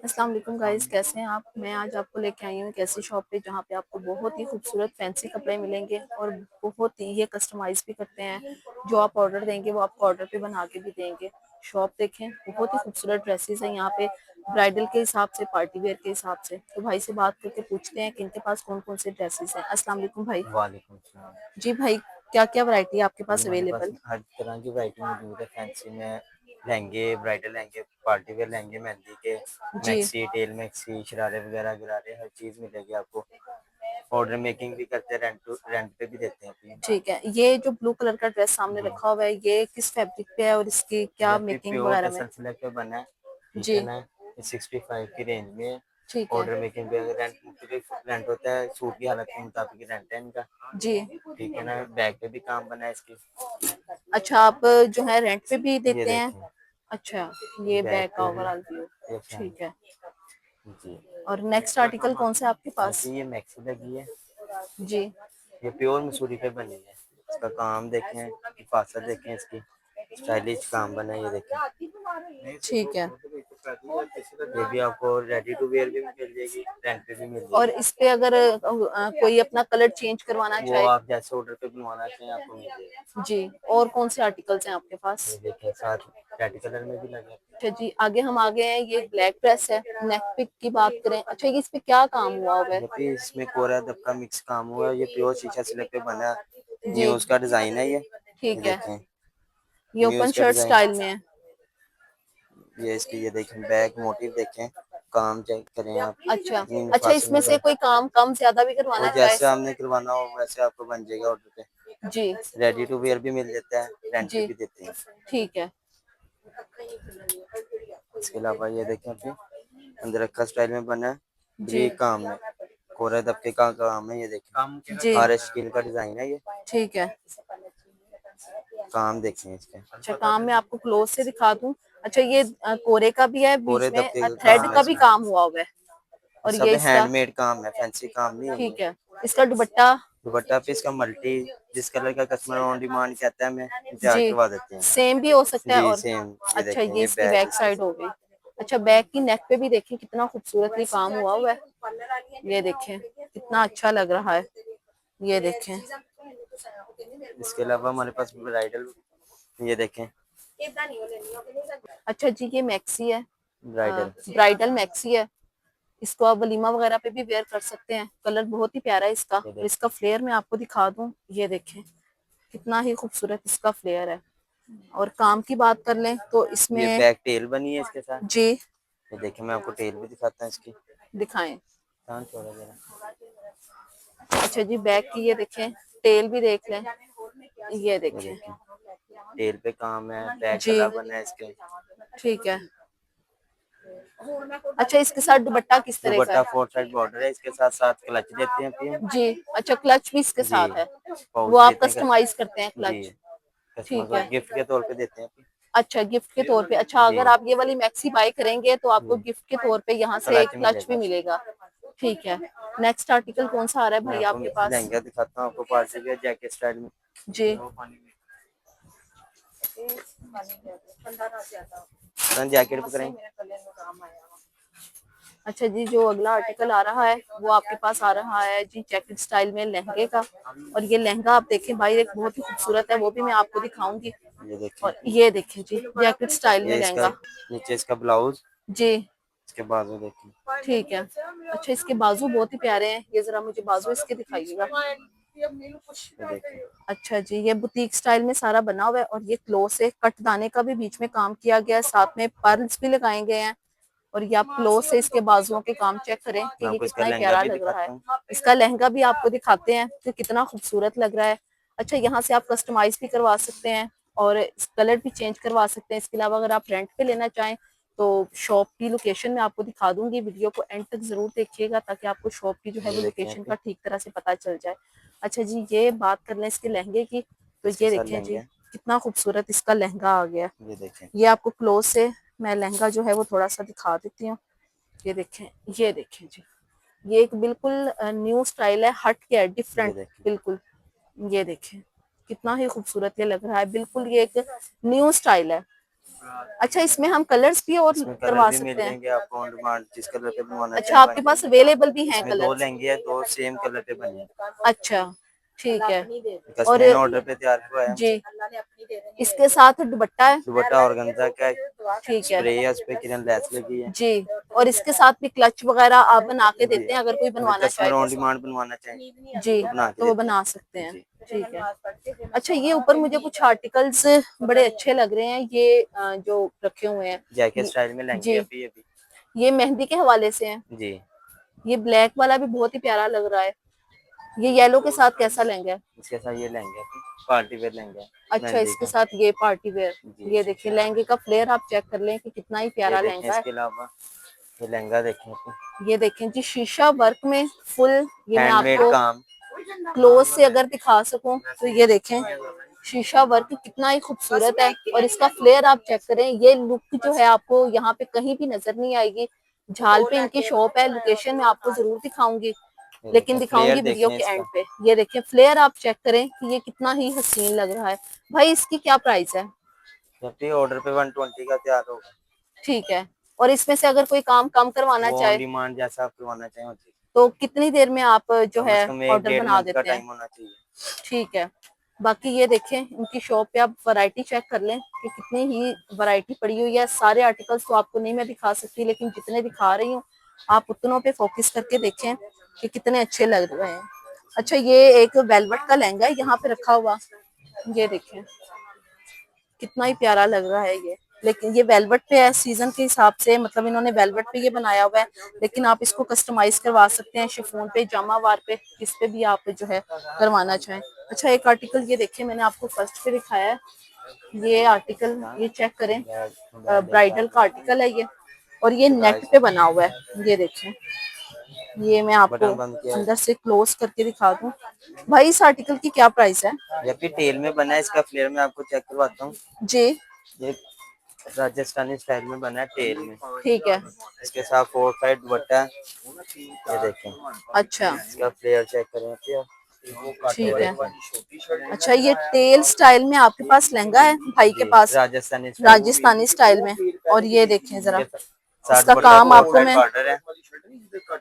अस्सलाम वालेकुम गाइस, कैसे हैं आप। मैं आज आपको लेके आई हूँ एक ऐसी शॉप पे जहाँ पे आपको बहुत ही खूबसूरत फैंसी कपड़े मिलेंगे और बहुत ही ये कस्टमाइज भी करते हैं। जो आप ऑर्डर देंगे वो आपको ऑर्डर पे बना के भी देंगे। शॉप देखें, बहुत ही खूबसूरत ड्रेसेस हैं यहाँ पे, ब्राइडल के हिसाब से, पार्टी वेयर के हिसाब से। तो भाई से बात करके पूछते हैं कि इनके पास कौन कौन से ड्रेसेस हैं। अस्सलाम वालेकुम भाई। वालेकुम सलाम। जी भाई, क्या क्या वैरायटी है आपके जी पास हमारे पास अवेलेबल। हर तरह की वैरायटी मौजूद है। फैंसी में लहंगे, ब्राइडल लहंगे, पार्टी वेयर लहंगे, मेहंदी के, जी मैक्सी, टेल मैक्सी, शरारे वगैरह गरारे हर चीज़ मिलेगी आपको। ऑर्डर मेकिंग भी करते हैं, रेंट पे भी देते हैं अपनी। ठीक है, ये जो ब्लू कलर का ड्रेस सामने जी रखा हुआ है ये किस फैब्रिक पे है और इसकी ये क्या आपकी मेकिंग प्योर वगैरह में। टसल सिल्क पे बना है, ठीक है जी ना। ये 65 की रेंज में है। ठीक है। ऑर्डर मेकिंग पे अगर रेंट मुख्तलिफ रेंट होता है, सूट की हालत के मुताबिक रेंट है इनका, जी ठीक है ना। बैग पे भी काम बना है इसकी। अच्छा, आप जो है रेंट पे भी ये देते हैं। देखें, अच्छा, ये बैग बैग का पे भी, ओवरऑल व्यू। ये ठीक है। जी। और नेक्स्ट आर्टिकल कौन सा है आपके पास। जी ये मैक्सी लगी है, जी ये प्योर मसूरी पे बनी है। इसका काम देखें, हिफाजत देखें, इसकी स्टाइलिश काम बना है, ये देखें। ठीक है। ये भी आपको रेडी टू वेयर भी मिल जाएगी, रेंट पे भी मिल और जाएगी। इस पे अगर कोई अपना कलर चेंज करवाना वो चाहे। आप जैसे ऑर्डर पे बनवाना चाहें आपको मिल जाएगा। जी, और कौन से आर्टिकल्स हैं आपके ये पास। देखें, साथ रेड कलर में भी लगे। अच्छा जी, आगे हम आ गए हैं। ये ब्लैक ड्रेस है। नेक पे की बात करें, अच्छा ये इस पे क्या काम हुआ हुआ है। ये भी इसमें कोरा दबका मिक्स काम हुआ है। ये प्योर शीशा सिल्क पे बना है। जी न्यूज़ का डिजाइन है ये ठीक है। देखें, ये ओपन न्यूज़ का शर्ट डिजाइन। स्टाइल में है। ये इसकी ये देखें, बैक मोटिव देखें, काम चेक करें आप, अच्छा। कितनी अच्छा, नफासत इसमें में से बना। कोई काम कम ज्यादा भी वो करवाना चाहे। जैसे आपने करवाना हो वैसे आपको बन जाएगा ऑर्डर पे। जी रेडी टू वेयर भी मिल जाता है, रेंट पे जी भी देते हैं। ठीक है। इसके अलावा ये देखें, अपनी अंदर रखा स्टाइल में बना है, जी ब्रीक काम में, कोरा दबके का काम है, ये जी देखें। आर एस स्टील का डिजाइन है ये, ठीक है। काम देखें इसके। अच्छा, काम में आपको क्लोज से दिखा दूं। अच्छा, ये कोरे का भी है, कोरे बीच में दबके का थ्रेड काम है का भी इसमें, काम हुआ हुआ है। और सब ये इसका। हैंडमेड काम है, फैंसी काम नहीं है ये। ठीक है। इसका दुपट्टा। दुपट्टा पे इसका मल्टी, जिस कलर का कस्टमर ऑन डिमांड कहता है हमें तैयार जी, करवा देते हैं। सेम भी हो सकता है। जी और सेम, ये अच्छा, देखें, ये ये इसकी बैग बैक इसके साइड साथ। हो गई। अच्छा, बैक की नेक पे भी देखिए कितना खूबसूरतली काम हुआ हुआ है। ये देखें कितना अच्छा लग रहा है। ये देखें। इसके अलावा हमारे पास ब्राइडल, ये देखें, अच्छा जी, ये मैक्सी है। ब्राइडल। ब्राइडल मैक्सी है। इसको आप वलीमा वगैरह पे भी वेयर कर सकते हैं। कलर बहुत ही प्यारा है इसका। ये और इसका देखें, फ्लेयर मैं आपको दिखा दूं। ये देखें कितना ही खूबसूरत इसका फ्लेयर है। और काम की बात कर लें तो ये इसमें। बैक टेल बनी है इसके साथ। जी ये देखें, मैं आपको टेल भी दिखाता हूँ इसकी। दिखाएं। कान छोड़ा जरा। अच्छा जी, बैक की ये देखें, टेल भी देख लें। ये ये देखें। देखें, टेल पे काम है, बैक जी गला बना है इसके। ठीक है। अच्छा, इसके साथ दुपट्टा किस तरह का दुपट्टा है। फोर साइड बॉर्डर है, इसके साथ साथ क्लच देते हैं फिर। जी। अच्छा, क्लच भी इसके जी, साथ है। वो पाउच आप देते हैं। कस्टमाइज करते हैं जी, क्लच। कस्टमर ठीक को है। गिफ्ट के तौर पे देते हैं फिर। अच्छा, गिफ्ट के तौर पे। अच्छा, जी अगर आप ये वाली मैक्सी बाय करेंगे तो आपको जी, गिफ्ट के तौर पे यहाँ से एक क्लच क्लच भी मिलेगा। मिलेगा। ठीक है। नेक्स्ट आर्टिकल कौन सा आ रहा है मैं भाई आपको आपके पास। लहंगा दिखाता हूँ, आपको पार्टी वेयर जैकेट स्टाइल में। जी जैकेट पकड़ें। अच्छा जी, जो अगला आर्टिकल आ रहा है वो आपके पास आ रहा है जी जैकेट स्टाइल में लहंगे का। और ये लहंगा आप देखें भाई, एक बहुत ही खूबसूरत है, वो भी मैं आपको दिखाऊंगी। ये देखें, और ये देखें जी, जैकेट स्टाइल में ये इसका लहंगा। नीचे इसका ब्लाउज, जी इसके बाजू देखें। ठीक है। अच्छा, इसके बाजू बहुत ही प्यारे हैं। ये जरा मुझे बाजू इसके दिखाइएगा। ये देखें, अच्छा जी, ये बुटीक स्टाइल में सारा बना हुआ है। और ये क्लोज से कट दाने का भी बीच में काम किया गया है, साथ में पर्ल्स भी लगाए गए हैं। और ये आप क्लोज से इसके बाजुओं के काम चेक करें कि मैं ये आपको इसका कितना ही लहंगा प्यारा भी लग रहा है। दिखाता हूँ। इसका लहंगा भी आपको दिखाते हैं कि कितना खूबसूरत लग रहा है। अच्छा, यहाँ से आप कस्टमाइज भी करवा सकते हैं और कलर भी चेंज करवा सकते हैं। इसके अलावा अगर आप रेंट पे लेना चाहें तो शॉप की लोकेशन मैं आपको दिखा दूंगी। वीडियो को एंड तक जरूर देखिएगा ताकि आपको शॉप की जो है ये वो देखें लोकेशन आप, का ठीक तरह से पता चल जाए। अच्छा जी, ये बात कर लें इसके लहंगे की तो इसके ये साथ देखें जी लहंगा, कितना खूबसूरत इसका लहंगा आ गया। ये देखें। ये आपको क्लोज से मैं लहंगा जो है वो थोड़ा सा दिखा देती हूँ। ये देखें, ये देखें जी, ये एक बिल्कुल न्यू स्टाइल है, हट के है, ये डिफरेंट देखें, बिल्कुल। ये देखें कितना ही खूबसूरत ये लग रहा है, बिल्कुल ये एक न्यू स्टाइल है। अच्छा, इसमें हम कलर्स भी और इसमें कलर करवा भी मिल सकते हैं? जाएंगे आपको ऑन डिमांड, जिस कलर पे बनवाना अच्छा, चाहें आपके बन पास जाएंगे। अवेलेबल भी हैं इसमें 2 कलर्स? लहंगे हैं, 2 सेम कलर पे बने हैं। अच्छा, ठीक है। और कस्टमर ने ऑर्डर पे तैयार करवाया जी, हमसे। इसके साथ दुपट्टा है? दुपट्टा ऑर्गेन्जा का है, ठीक है स्प्रे है, उस पे किरण लेस लगी है। जी। और इसके साथ भी क्लच वगैरह आप बना के जी, देते हैं अगर कोई अगर बनवाना चाहे कस्टमर ऑन तो? डिमांड बनवाना चाहे जी, तो बना के तो वो देते हैं। बना सकते हैं। जी, ठीक है। अच्छा, ये ऊपर मुझे कुछ आर्टिकल्स बड़े अच्छे लग रहे हैं, ये जो रखे हुए हैं। जैकेट स्टाइल में लहंगे जी, अभी अभी। ये मेहंदी के हवाले से हैं। जी, ये ब्लैक वाला भी बहुत ही प्यारा लग रहा है। ये येलो के साथ कैसा लहंगा है? इसके साथ ये लहंगे पार्टी वेयर लहंगे हैं, अच्छा, मेहंदी इसके का। साथ ये पार्टी वेयर। जी, ये देखिए लहंगे का फ्लेयर आप चेक कर लें कि कितना ही ये प्यारा देखें। लहंगा है। इसके अलावा ये लहंगा देखें अपनी, ये देखें जी, शीशा वर्क में फुल। ये मैं हैंडमेड आपको काम। क्लोज से अगर दिखा सकूं तो ये देखें, शीशा वर्क कितना ही खूबसूरत है। और इसका फ्लेयर आप चेक करें, ये लुक जो है आपको यहाँ पे कहीं भी नजर नहीं आएगी। झाल पे इनकी शॉप है, लोकेशन मैं आपको जरूर दिखाऊंगी, ये लेकिन देखें फ्लेयर दिखाऊंगी वीडियो देखें के इसका। एंड पे। ये देखें फ्लेयर आप चेक करें कि ये कितना ही हसीन लग रहा है। भाई, इसकी क्या प्राइस है? जब भी ऑर्डर पे 120 का तैयार होगा। ठीक है। और इसमें से अगर कोई काम कम करवाना वो ऑन चाहे डिमांड जैसा आप करवाना चाहें हो। तो कितनी देर में आप जो कम है से कम एक ऑर्डर डेढ़ बना मंथ का देते हैं? टाइम होना चाहिए। ठीक है। बाकी ये देखें, इनकी शॉप पे आप वैरायटी चेक कर लें कि कितनी ही वैरायटी पड़ी हुई है। सारे आर्टिकल्स तो आपको नहीं मैं दिखा सकती, लेकिन जितने दिखा रही हूँ आप उतनों पे फोकस करके देखें कि कितने अच्छे लग रहे हैं। अच्छा, ये एक वेलवेट का लहंगा है यहाँ पे रखा हुआ। ये देखें कितना ही प्यारा लग रहा है ये। लेकिन ये वेलवेट पे है, सीजन के हिसाब से, मतलब इन्होंने वेलवेट पे ये बनाया हुआ है। लेकिन आप इसको कस्टमाइज करवा सकते हैं शिफॉन पे, जामावार पे, किस पे भी आप जो है करवाना चाहें। अच्छा, एक आर्टिकल ये देखिए, मैंने आपको फर्स्ट पे दिखाया है। ये आर्टिकल ये चेक करें, ब्राइडल का आर्टिकल है ये। और ये नेट पे बना हुआ है। ये देखें, ये मैं आपको बटन बंद किया अंदर से क्लोज करके दिखा दूं। भाई, इस आर्टिकल की क्या प्राइस है? जब भी टेल में बना है, इसका फ्लेयर मैं आपको चेक करवाता हूँ। जी, ये राजस्थानी स्टाइल में बना है टेल में। ठीक है। इसके साथ 4 साइड दुपट्टा है। ये देखें, अच्छा, इसका फ्लेयर चेक करें आप। ये ठीक है। देखें। अच्छा, ये टेल स्टाइल में आपके पास लहंगा है भाई के जी, पास, राजस्थानी स्टाइल में। राजस्थानी स्टाइल में। और ये देखें जरा, इसके साथ इसका दुपट्टा काम 4 आपको साइड मैं, बॉर्डर है।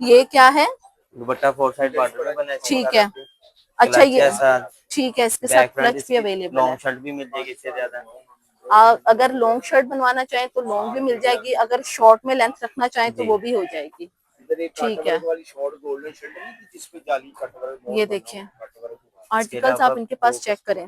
ये क्या है? दुपट्टा 4 साइड बॉर्डर में बना है इसके ठीक साथ है। आपके। अच्छा, क्लच ये है साथ, ठीक है, इसके साथ बैक फ्रंट क्लच भी इसकी अवेलेबल है। लॉन्ग शर्ट भी मिल जाएगी इससे ज्यादा। अगर लॉन्ग शर्ट बनवाना चाहें तो लॉन्ग भी मिल जाएगी, अगर शॉर्ट में लेंथ रखना चाहें तो जी, वो भी हो जाएगी। ठीक है। ये देखें, इसके आर्टिकल्स अलावा आप इनके पास चेक करें।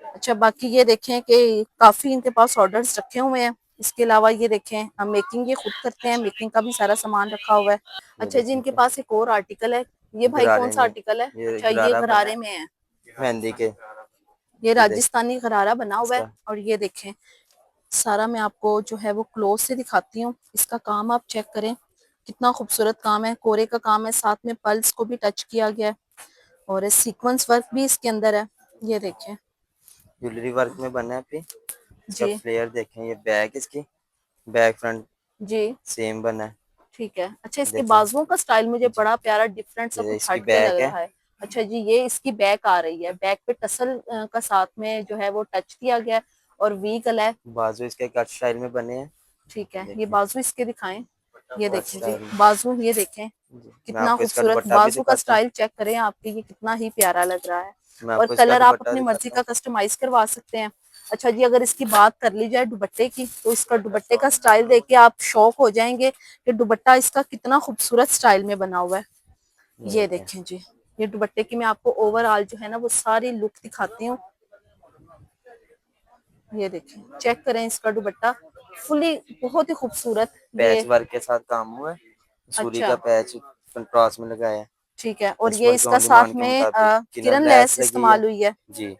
अच्छा, बाकी ये देखें कि काफी इनके पास ऑर्डर्स रखे हुए हैं। इसके अलावा ये देखें, हम मेकिंग ये खुद करते हैं, मेकिंग का भी सारा सामान रखा हुआ है। ये अच्छा जी, देखें इनके क्या पास एक और आर्टिकल है। ये भाई कौन गरारे सा में, आर्टिकल है? ये अच्छा, ये गरारा बना गरारे है में है। मेहंदी के। ये ये देख राजस्थानी गरारा बना हुआ है। इसका और ये देखें, सारा मैं आपको जो है वो क्लोज से दिखाती हूँ। इसका काम आप चेक करें, कितना खूबसूरत काम है, कोरे का काम है, साथ में पल्स को भी टच किया गया है। और सीक्वेंस वर्क भी इसके अंदर है। ये देखें ज्वेलरी वर्क में बना है फिर। इसका जी। फ्लेयर देखें, ये बैक इसकी बैक फ्रंट जी, सेम बना है। ठीक है। अच्छा, इसके देखें बाजुओं का स्टाइल मुझे जी, बड़ा प्यारा डिफरेंट सा ये कुछ इसकी हट के लग बैक है। रहा है। अच्छा जी, ये इसकी बैक आ रही है, बैक पे टसल का साथ में जो है वो टच दिया गया है। और वी गला है। बाजू इसके कट स्टाइल में बने हैं। ठीक है, ये देखें बाजू इसके दिखाएं। ये कट देखें जी, स्टाइल में। बाजू ये देखें, जी, मैं कितना आपको इसका खूबसूरत दुपट्टा भी बाजू का दिखाता हूँ। स्टाइल चेक करें आपके, ये कितना ही प्यारा लग रहा है। मैं और आपको इसका कलर आप दुपट्टा अपनी मर्जी दिखाता का हूँ। कस्टमाइज करवा सकते हैं। अच्छा जी, अगर इसकी बात कर ली जाए दुपट्टे की, तो इसका दुपट्टे का स्टाइल देख के आप शौक हो जाएंगे कि दुपट्टा इसका कितना खूबसूरत स्टाइल में बना हुआ है। ये ये देखें देखें जी, ये दुपट्टे की मैं आपको ओवरऑल जो है ना वो सारी लुक दिखाती हूँ। ये देखें, चेक करें इसका दुपट्टा, फुली बहुत ही खूबसूरत ये। पैच वर्क के साथ काम हुआ है। सूरी अच्छा, का पैच कंट्रास्ट में लगाया है। ठीक है। और ये कस्टमर के इसका ऑन साथ डिमांड के में मुताबिक किनर किरण लैस लेस लगी है। इस्तेमाल हुई है। जी,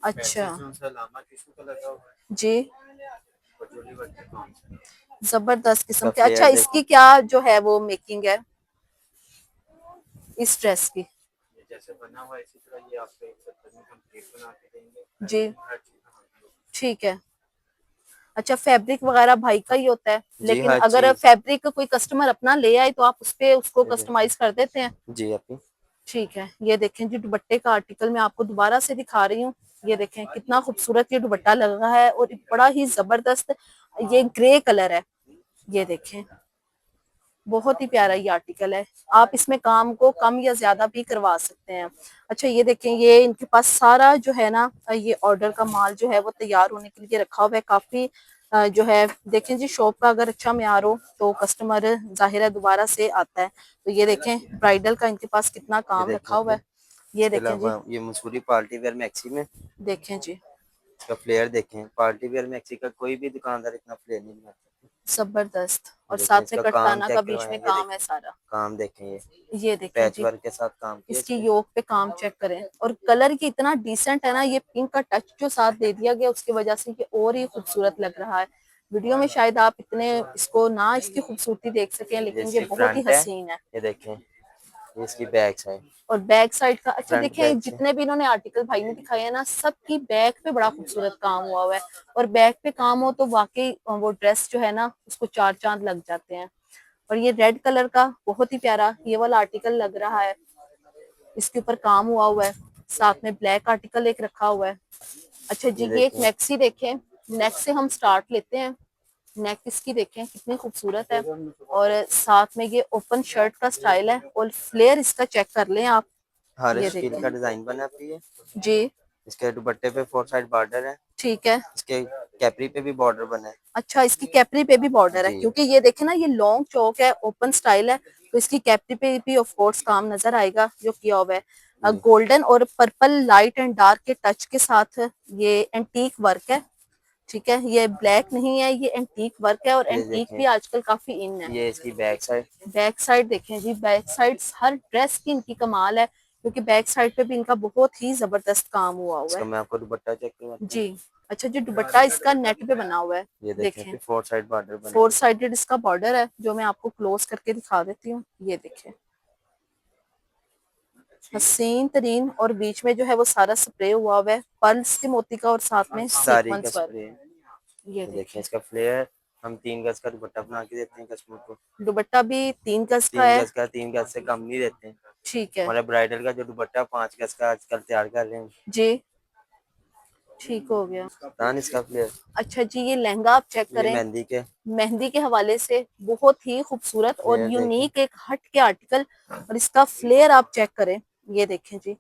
अच्छा जी, जबरदस्त किस्म इसका के। अच्छा, फ्लेयर देखें। इसकी क्या जो है वो मेकिंग है इस ड्रेस की? जैसे बना हुआ है इसी तरह ये आपको 1 सप्ताह में कंप्लीट बना के देंगे। जी, ठीक है। अच्छा, फैब्रिक वगैरह भाई का ही होता है, जी, लेकिन हर अगर चीज। फैब्रिक कोई कस्टमर अपना ले आए तो आप उस पे उसको ये देखें कस्टमाइज कर देते हैं? जी अपनी ठीक है, ये देखें जी दुपट्टे का आर्टिकल मैं आपको दोबारा से दिखा रही हूँ। ये देखें कितना खूबसूरत ये दुपट्टा लग रहा है और बड़ा ही जबरदस्त ये ग्रे कलर है। ये देखें बहुत ही प्यारा ये आर्टिकल है। आप इसमें काम को कम या ज्यादा भी करवा सकते हैं। अच्छा ये देखें, ये इनके पास सारा जो है ना ये ऑर्डर का माल जो है वो तैयार होने के लिए रखा हुआ है। काफी जो है देखें जी, शॉप का अगर अच्छा म्यार हो तो कस्टमर जाहिर है दोबारा से आता है। तो ये देखें ब्राइडल का इनके पास कितना ये काम देखें रखा हुआ अपने, है। ये इसके देखें जी, अलावा ये मसूरी पार्टी वेयर मैक्सी में, देखें जी इसका फ्लेयर देखें। पार्टी वेयर मैक्सी का कोई भी दुकानदार इतना फ्लेयर नहीं बनाता। जबरदस्त, ये और देखें, साथ में इसका काम कटताना का चेक बीच करवाएं। में ये काम है देखें सारा। काम देखें, ये देखें पैच जी, वर्क के साथ काम किया इस इसकी पे। योक पे काम चेक करें और कलर की इतना डिसेंट है ना, ये पिंक का टच जो साथ दे दिया गया उसकी वजह से ये और ही खूबसूरत लग रहा है। वीडियो में शायद आप इतने इसको ना इसकी खूबसूरती देख सकें, ये लेकिन ये इसकी बहुत ही फ्रंट है, हसीन है। ये देखें। ये इसकी बैक साइड, और बैक साइड का अच्छा फ्रंट देखें, बैक से। जितने भी इन्होंने आर्टिकल भाई ने दिखाए हैं ना, सबकी बैक पे बड़ा खूबसूरत काम हुआ हुआ है। और बैक पे काम हो तो वाकई वो ड्रेस जो है ना उसको चार चांद लग जाते हैं। और ये रेड कलर का बहुत ही प्यारा ये वाला आर्टिकल लग रहा है, इसके ऊपर काम हुआ हुआ है। साथ में ब्लैक आर्टिकल एक रखा हुआ है। अच्छा जी, ये ये एक देखें, मैक्सी देखें। नेक से हम स्टार्ट लेते हैं। नेक इसकी देखें कितनी खूबसूरत है और साथ में ये ओपन शर्ट का स्टाइल है और फ्लेयर इसका चेक कर लें आप। हर ये स्टील का देखें डिजाइन बना पे है। जी, इसके दुपट्टे पे 4 साइड बॉर्डर है। ठीक है। इसके कैपरी पे भी बॉर्डर बना है। अच्छा, इसकी कैपरी पे भी बॉर्डर है, जी क्योंकि ये देखे ना ये लॉन्ग चौक है, ओपन स्टाइल है, तो इसकी कैपरी पे भी ऑफ कोर्स काम नजर आएगा जो किया हुआ है। जी, गोल्डन और पर्पल लाइट एंड डार्क के टच के साथ ये एंटीक वर्क है। ठीक है, ये ब्लैक नहीं है, ये एंटीक वर्क है और ये एंटीक देखें, भी आजकल काफी इन है। ये इसकी बैक साइड। बैक साइड देखें जी, बैक साइड हर ड्रेस की इनकी कमाल है, क्योंकि बैक साइड पे भी इनका बहुत ही जबरदस्त काम हुआ हुआ इसका है। मैं आपको दुपट्टा चेक करवाता हूँ। जी, अच्छा जी दुपट्टा इसका नेट पे बना हुआ है। ये देखें देखें फिर 4 साइड बॉर्डर बना फोर है। साइडेड इसका बॉर्डर है, जो मैं आपको क्लोज करके दिखा देती हूँ। ये देखें हसीन तरीन, और बीच में जो है वो सारा स्प्रे हुआ हुआ है पर्ल्स के मोती का और साथ में सारी का सीक्वेंस वर्क। स्प्रे। ये ये देखें देखें इसका फ्लेयर। हम 3 गज का दुपट्टा बना के देते हैं कस्टमर को। दुपट्टा भी 3 गज का 3 है। गज का, 3 गज से कम नहीं देते हैं। ठीक है हमारे ब्राइडल का जो दुपट्टा 5 गज का आजकल तैयार कर रहे हैं। जी, ठीक हो गया। तान इसका फ्लेयर। अच्छा जी, ये लहंगा आप चेक ये करें। मेहंदी के मेहंदी के हवाले से बहुत ही खूबसूरत और फ्लेयर देखें। यूनिक एक हट के आर्टिकल। और इसका फ्लेयर आप चेक करें। ये देखें जी,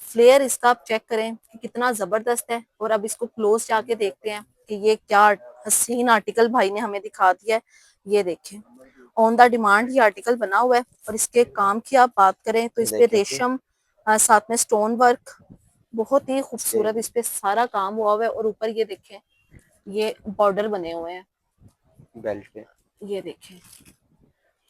फ्लेयर इसका आप चेक करें कि कितना जबरदस्त है। और अब इसको क्लोज जाके देखते हैं कि ये क्या हसीन आर्टिकल भाई ने हमें दिखा दिया है। ये देखें ऑन द डिमांड ये आर्टिकल बना हुआ है। और इसके काम की आप बात करें तो ये इस पे देखें फिर रेशम साथ में स्टोन वर्क बहुत ही इसके खूबसूरत इस पे सारा काम हुआ हुआ है। और ऊपर ये देखें ये बॉर्डर बने हुए हैं। बेल्ट पे। ये देखें,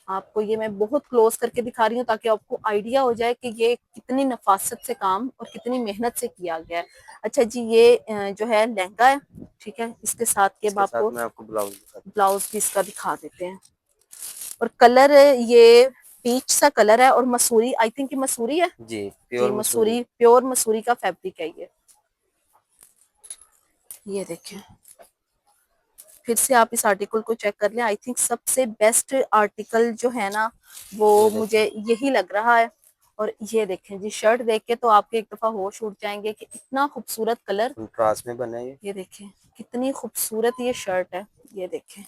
आपको ये मैं बहुत क्लोज करके दिखा रही हूँ ताकि आपको आइडिया हो जाए कि ये कितनी नफासत से काम और कितनी मेहनत से किया गया है। अच्छा जी, ये जो है लहंगा है। ठीक है, इसके साथ के अब इसके साथ आपको मैं आपको ब्लाउज दिखाता ब्लाउज भी इसका दिखा देते हैं। और कलर ये पीच सा कलर है और मसूरी, आई थिंक ये मसूरी है। हूँ। जी जी प्योर मसूरी। मसूरी, प्योर मसूरी का फैब्रिक है ये देखें, फिर से आप इस आर्टिकल को चेक कर लें। आई थिंक सबसे बेस्ट आर्टिकल जो है ना वो ये मुझे देखें यही लग रहा है। और ये देखें जी, शर्ट देख के तो आपके एक दफा होश उड़ जाएंगे कि इतना खूबसूरत कलर। कंट्रास्ट में बना है ये। ये देखें कितनी खूबसूरत ये शर्ट है। ये देखें,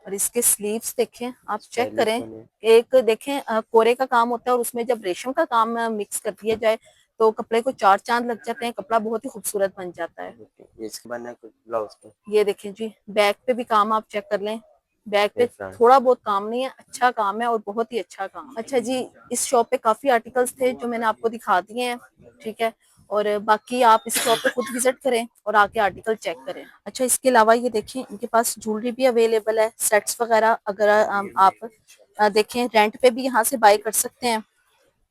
और इसके स्लीव्स देखें, आप चेक स्टाइलिश करें। बने। एक देखें कोरे का काम होता है और उसमें जब रेशम का काम मिक्स कर दिया जाए तो कपड़े को चार चांद लग जाते हैं, कपड़ा बहुत ही खूबसूरत बन जाता है। ये इसके बना है कुछ ब्लाउज पे। ये देखें जी, बैक पे भी काम आप चेक कर लें। बैक पे ये फ्रंट। थोड़ा बहुत काम नहीं है, अच्छा काम है और बहुत ही अच्छा काम। अच्छा जी, इस शॉप पे काफी आर्टिकल्स थे जो मैंने आपको दिखा दिए हैं। ठीक है, और बाकी आप इस शॉप पे खुद विजिट करें और आके आर्टिकल चेक करें। अच्छा, इसके अलावा ये देखें इनके पास ज्वेलरी भी अवेलेबल है, सेट्स वगैरह। अगर आप देखें रेंट पे भी यहाँ से बाय कर सकते हैं,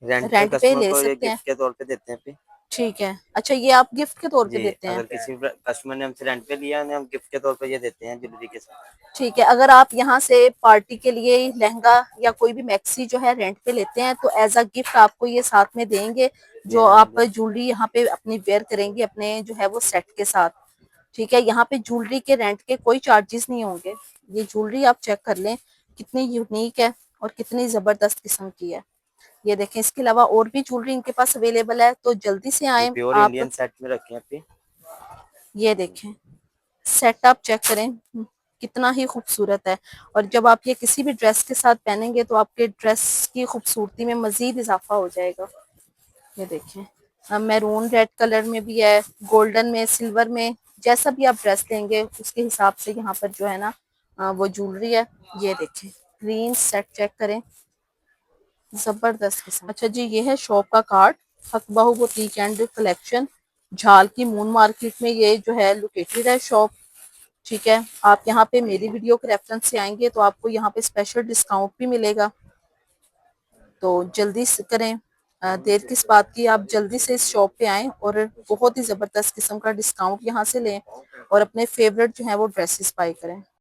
रेंट पे रेंट पे कस्टमर ले को ये सकते हैं। गिफ्ट के तौर पे देते हैं पे। ठीक है, अच्छा ये आप गिफ्ट के तौर पे जी देते हैं। अगर किसी कस्टमर ने हमसे रेंट पे लिया है, हम गिफ्ट के तौर पे ये देते हैं ज्वेलरी के साथ। ठीक है, अगर आप यहाँ से पार्टी के लिए लहंगा या कोई भी मैक्सी जो है रेंट पे लेते हैं तो एज अ गिफ्ट आपको ये साथ में देंगे, ये जो आप रहेंगे। ज्वेलरी यहाँ पे अपनी वेयर करेंगे अपने जो है वो सेट के साथ। ठीक है, यहाँ पे ज्वेलरी के रेंट के कोई चार्जेस नहीं होंगे। ये ज्वेलरी आप चेक कर लें कितनी यूनिक है और कितनी जबरदस्त किस्म की है। ये देखें, इसके अलावा और भी ज्वेलरी इनके पास अवेलेबल है, तो जल्दी से ये आए प्योर आप। इंडियन सेट में रखे हैं आपके। ये देखें, सेट आप चेक करें, कितना ही खूबसूरत है। और जब आप ये किसी भी ड्रेस के साथ पहनेंगे तो आपके ड्रेस की खूबसूरती में मजीद इजाफा हो जाएगा। ये देखें, मैरून रेड कलर में भी है, गोल्डन में, सिल्वर में, जैसा भी आप ड्रेस लेंगे उसके हिसाब से यहाँ पर जो है ना वो ज्वेलरी है। ये देखें, ग्रीन सेट चेक करें, जबरदस्त किस्म। अच्छा जी, ये है शॉप का कार्ड, हकबाहू बुटीक एंड कलेक्शन, झाल की मून मार्केट में ये जो है लोकेटेड है शॉप। ठीक है, आप यहाँ पे मेरी वीडियो के रेफरेंस से आएंगे तो आपको यहाँ पे स्पेशल डिस्काउंट भी मिलेगा, तो जल्दी से करें। देर किस बात की, आप जल्दी से इस शॉप पे आएं और बहुत ही ज़बरदस्त किस्म का डिस्काउंट यहाँ से लें और अपने फेवरेट जो है वो ड्रेसेस बाय करें।